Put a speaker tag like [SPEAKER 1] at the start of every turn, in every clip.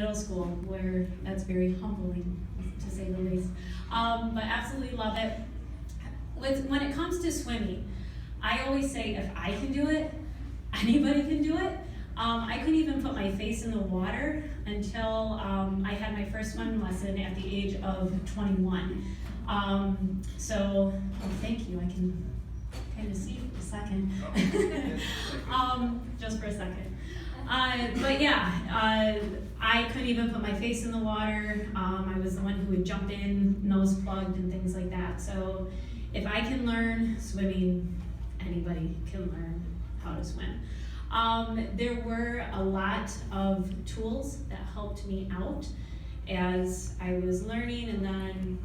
[SPEAKER 1] middle school, where that's very humbling, to say the least. But absolutely love it. When it comes to swimming, I always say if I can do it, anybody can do it. I couldn't even put my face in the water until I had my first swimming lesson at the age of 21. So thank you. I can kind of see for a second. Just for a second. But yeah, I couldn't even put my face in the water. I was the one who would jump in, nose plugged, and things like that. So if I can learn swimming, anybody can learn how to swim. There were a lot of tools that helped me out as I was learning, and then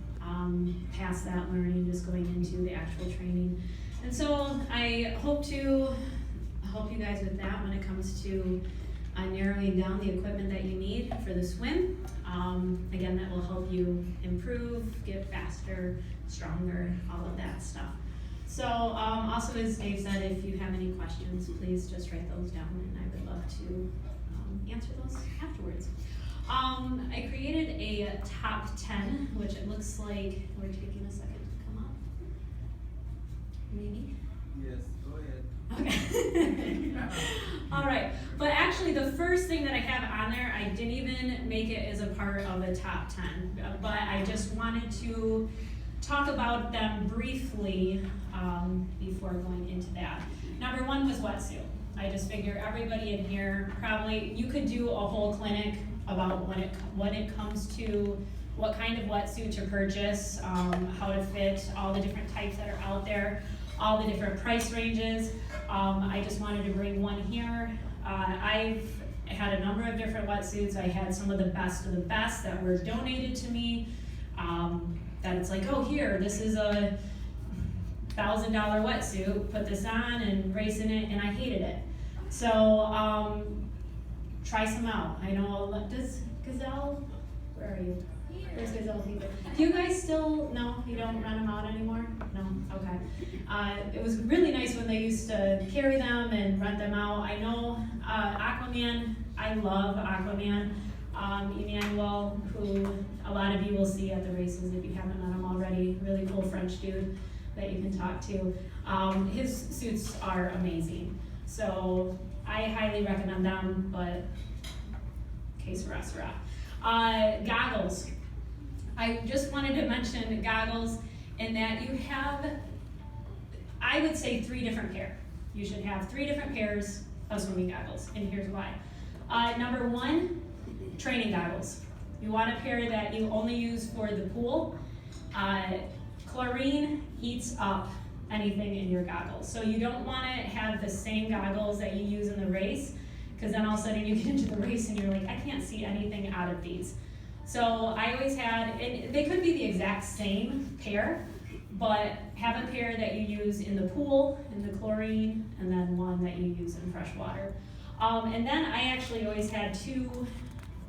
[SPEAKER 1] past that learning, just going into the actual training. And so I hope to help you guys with that when it comes to narrowing down the equipment that you need for the swim. Again, that will help you improve, get faster, stronger, all of that stuff. So also, as Dave said, if you have any questions, please just write those down, and I would love to answer those afterwards. I created a top 10, which it looks like we're taking a second to come up. Maybe?
[SPEAKER 2] Yes, go ahead.
[SPEAKER 1] Okay. All right. But actually, the first thing that I have on there, I didn't even make it as a part of a top 10, but I just wanted to talk about them briefly before going into that. Number one was wetsuit. I just figure everybody in here probably, you could do a whole clinic about when it comes to what kind of wetsuit to purchase, how to fit, all the different types that are out there, all the different price ranges. I just wanted to bring one here. I've had a number of different wetsuits. I had some of the best that were donated to me. That it's like, oh, here, this is a $1,000 wetsuit, put this on and race in it, and I hated it. So try some out. I know, does Gazelle, where are you? Where's Gazelle? Do you guys still, no, you don't run them out anymore? No, okay. It was really nice when they used to carry them and rent them out. I know Aquaman, I love Aquaman. Emmanuel, who a lot of you will see at the races if you haven't met him already, really cool French dude that you can talk to. His suits are amazing. So I highly recommend them, but que sera. Goggles. I just wanted to mention goggles in that you have, I would say 3 different pairs. You should have 3 different pairs of swimming goggles, and here's why. Number 1, training goggles. You want a pair that you only use for the pool. Chlorine heats up anything in your goggles. So you don't want to have the same goggles that you use in the race, because then all of a sudden you get into the race and you're like, I can't see anything out of these. So I always had, and they could be the exact same pair, but have a pair that you use in the pool, in the chlorine, and then one that you use in fresh water. And then I actually always had 2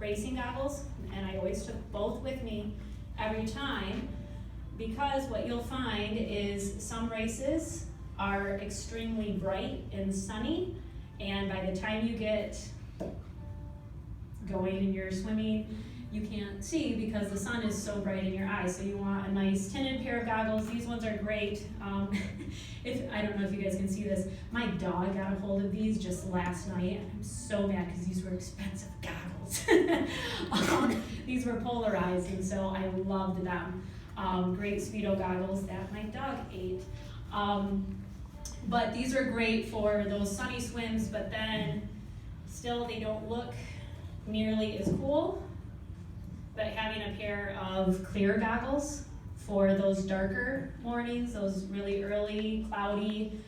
[SPEAKER 1] racing goggles, and I always took both with me every time, because what you'll find is some races are extremely bright and sunny, and by the time you get going and you're swimming, you can't see because the sun is so bright in your eyes. So you want a nice tinted pair of goggles. These ones are great. I don't know if you guys can see this. My dog got a hold of these just last night. I'm so mad because these were expensive goggles. These were polarized, and so I loved them. Great Speedo goggles that my dog ate. But these are great for those sunny swims, but then still they don't look nearly as cool. But having a pair of clear goggles for those darker mornings, those really early, cloudy,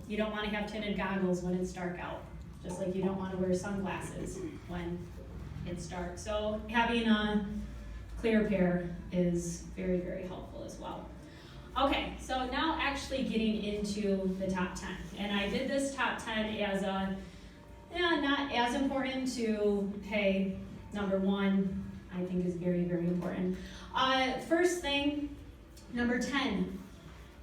[SPEAKER 1] you don't want to have tinted goggles when it's dark out, just like you don't want to wear sunglasses when it's dark. So having a clear pair is very, very helpful as well. Okay, so now actually getting into the top 10. And I did this top 10 as a, not as important to, hey, number 1, I think is very, very important. First thing, number 10,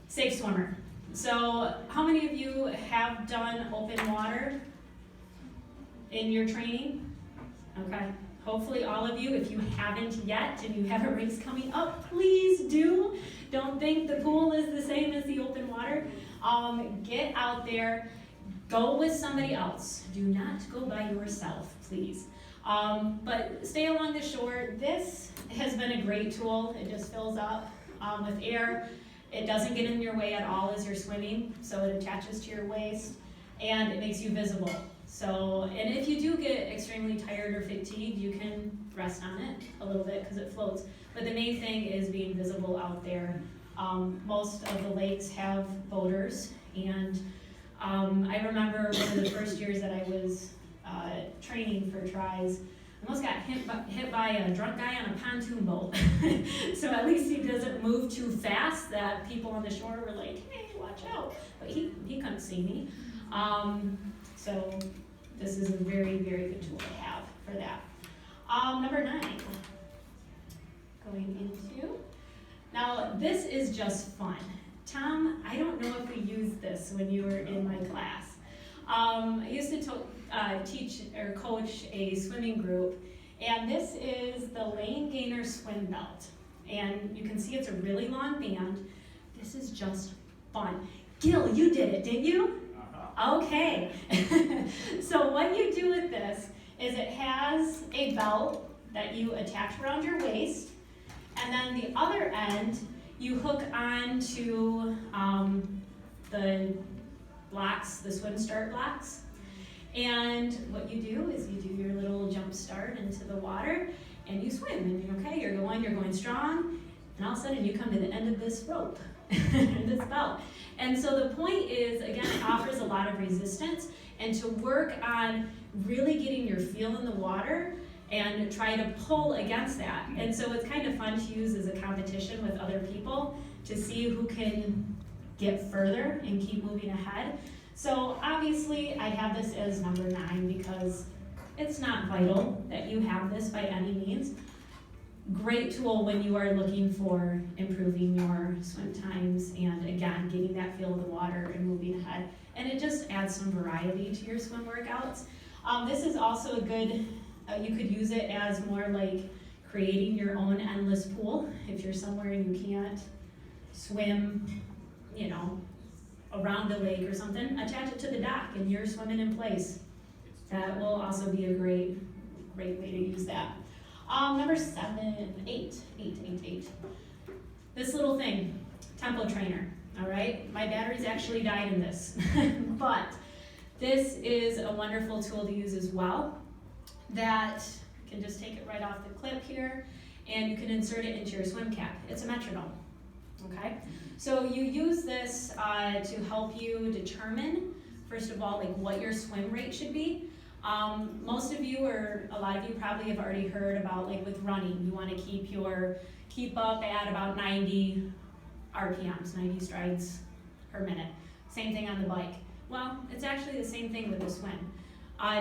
[SPEAKER 1] safe swimmer. So how many of you have done open water in your training? okay? Hopefully all of you, if you haven't yet and you have a race coming up, please do. Don't think the pool is the same as the open water. Get out there, go with somebody else. Do not go by yourself, please. But stay along the shore. This has been a great tool. It just fills up with air. It doesn't get in your way at all as you're swimming, so it attaches to your waist, and it makes you visible. So, and if you do get extremely tired or fatigued, you can rest on it a little bit because it floats. But the main thing is being visible out there. Most of the lakes have boaters, and I remember one of the first years that I was training for tries, I almost got hit by a drunk guy on a pontoon boat. So at least he doesn't move too fast that people on the shore were like, hey, watch out. But he couldn't see me. So this is a very, very good tool to have for that. Number 9, going into, now this is just fun. Tom, I don't know if we used this when you were in my class. I used to teach or coach a swimming group, and this is the Lane Gainer swim belt. And you can see it's a really long band. This is just fun. Gil, you did it, didn't you? Okay. So what you do with this is it has a belt that you attach around your waist, and then the other end you hook onto the blocks, the swim start blocks. And what you do is you do your little jump start into the water and you swim, and you're going strong, and all of a sudden you come to the end of this rope, this belt. And so the point is, again, it offers a lot of resistance, and to work on really getting your feel in the water and try to pull against that. And so it's kind of fun to use as a competition with other people to see who can get further and keep moving ahead. So obviously I have this as number 9 because it's not vital that you have this by any means. Great tool when you are looking for improving your swim times and, again, getting that feel of the water and moving ahead. And it just adds some variety to your swim workouts. This is also a good, you could use it as more like creating your own endless pool. If you're somewhere and you can't swim, around a lake or something, attach it to the dock and you're swimming in place. That will also be a great way to use that. Number 8. This little thing, tempo trainer, all right? My batteries actually died in this, but this is a wonderful tool to use as well that you can just take it right off the clip here and you can insert it into your swim cap. It's a metronome, okay? So you use this to help you determine, first of all, like what your swim rate should be. Most of you, or a lot of you probably have already heard about, like with running, you want to keep up at about 90 RPMs, 90 strides per minute. Same thing on the bike. Well, it's actually the same thing with the swim.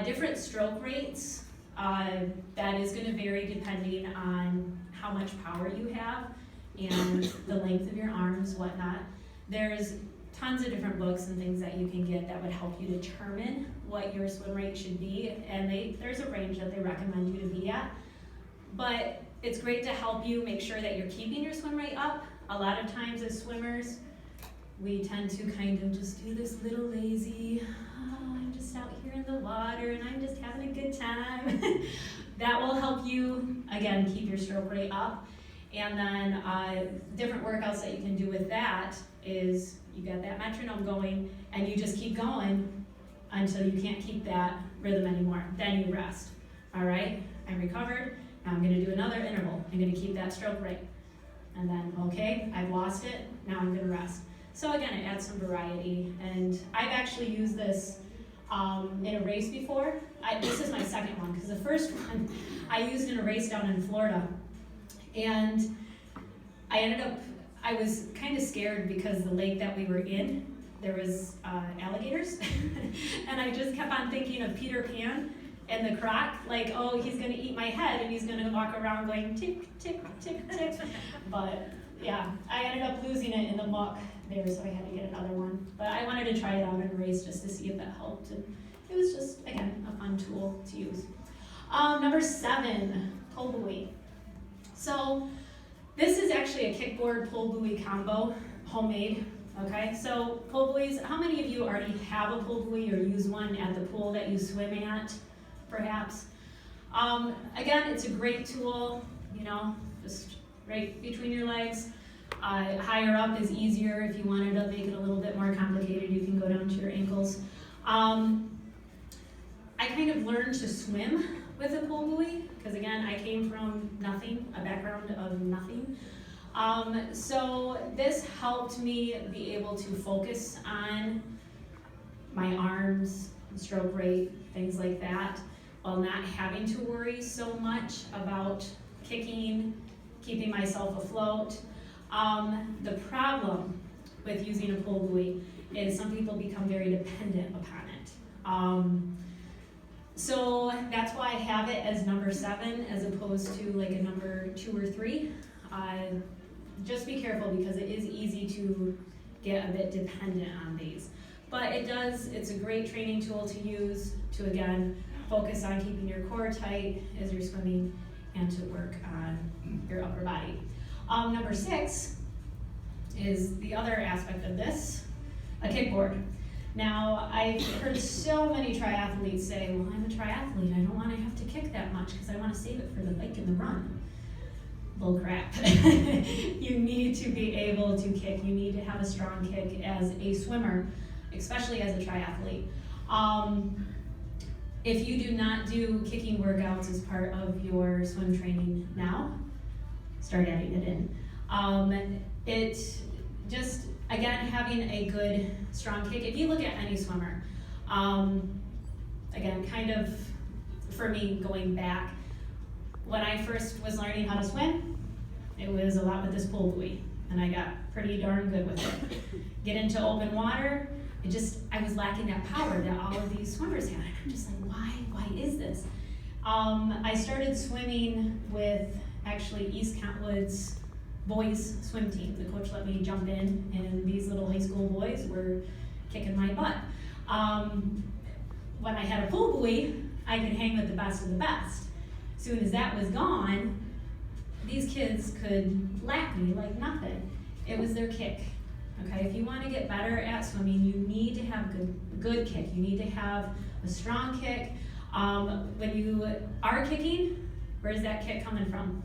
[SPEAKER 1] Different stroke rates, that is going to vary depending on how much power you have and the length of your arms, whatnot. There's tons of different books and things that you can get that would help you determine what your swim rate should be, and there's a range that they recommend you to be at. But it's great to help you make sure that you're keeping your swim rate up. A lot of times as swimmers, we tend to kind of just do this little lazy, I'm just out here in the water and I'm just having a good time. That will help you, again, keep your stroke rate up. And then different workouts that you can do with that is you got that metronome going and you just keep going until you can't keep that rhythm anymore. Then you rest. All right, I'm recovered. Now I'm gonna do another interval. I'm gonna keep that stroke rate. And then, okay, I've lost it. Now I'm gonna rest. So again, it adds some variety. And I've actually used this in a race before. This is my second one because the first one I used in a race down in Florida. And I was kind of scared because the lake that we were in, there was alligators. And I just kept on thinking of Peter Pan and the croc, like, oh, he's gonna eat my head and he's gonna walk around going tick, tick, tick, tick. But yeah, I ended up losing it in the muck there, so I had to get another one. But I wanted to try it out in a race just to see if that helped. And it was just, again, a fun tool to use. Number 7, pull buoy. So this is actually a kickboard pull buoy combo, homemade. Okay, so pull buoys, how many of you already have a pull buoy or use one at the pool that you swim at, perhaps? Again, it's a great tool, just right between your legs. Higher up is easier. If you wanted to make it a little bit more complicated, you can go down to your ankles. I kind of learned to swim with a pull buoy, because again, I came from nothing, a background of nothing. So this helped me be able to focus on my arms, stroke rate, things like that, while not having to worry so much about kicking, keeping myself afloat. The problem with using a pull buoy is some people become very dependent upon it. So that's why I have it as number 7 as opposed to like a number 2 or 3. Just be careful because it is easy to get a bit dependent on these. But it's a great training tool to use to, again, focus on keeping your core tight as you're swimming and to work on your upper body. Number 6 is the other aspect of this, a kickboard. Now, I've heard so many triathletes say, well, I'm a triathlete, I don't want to have to kick that much because I want to save it for the bike and the run. Bull crap. You need to be able to kick. You need to have a strong kick as a swimmer, especially as a triathlete. If you do not do kicking workouts as part of your swim training now, start adding it in. It just, again, having a good, strong kick. If you look at any swimmer, again, kind of, for me, going back, when I first was learning how to swim, it was a lot with this pull buoy, and I got pretty darn good with it. Get into open water, I was lacking that power that all of these swimmers had. I'm just like, why is this? I started swimming with actually East Kentwood's boys swim team. The coach let me jump in, and these little high school boys were kicking my butt. When I had a pull buoy, I could hang with the best of the best. As soon as that was gone, these kids could lap me like nothing. It was their kick. Okay, if you want to get better at swimming, you need to have good kick. You need to have a strong kick. When you are kicking, where's that kick coming from?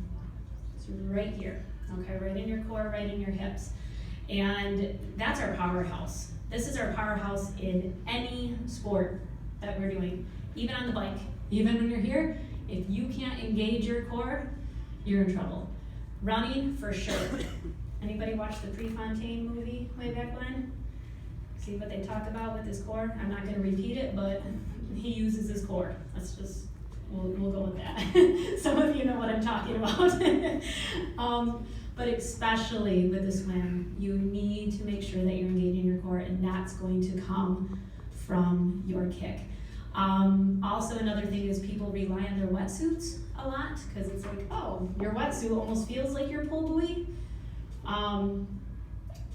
[SPEAKER 1] It's right here. Okay, right in your core, right in your hips. And that's our powerhouse. This is our powerhouse in any sport that we're doing, even on the bike. Even when you're here, if you can't engage your core, you're in trouble. Running, for sure. Anybody watch the Prefontaine movie way back when? See what they talk about with his core? I'm not going to repeat it, but he uses his core. We'll go with that. Some of you know what I'm talking about. But especially with the swim, you need to make sure that you're engaging your core, and that's going to come from your kick. Also, another thing is people rely on their wetsuits a lot, because it's like, oh, your wetsuit almost feels like your pull buoy.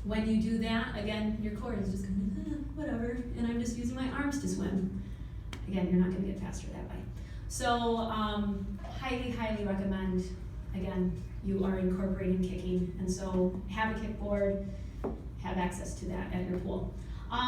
[SPEAKER 1] When you do that, again, your core is just going, whatever, and I'm just using my arms to swim. Again, you're not going to get faster that way. So, highly, highly recommend, again, you are incorporating kicking, and so have a kickboard, have access to that at your pool.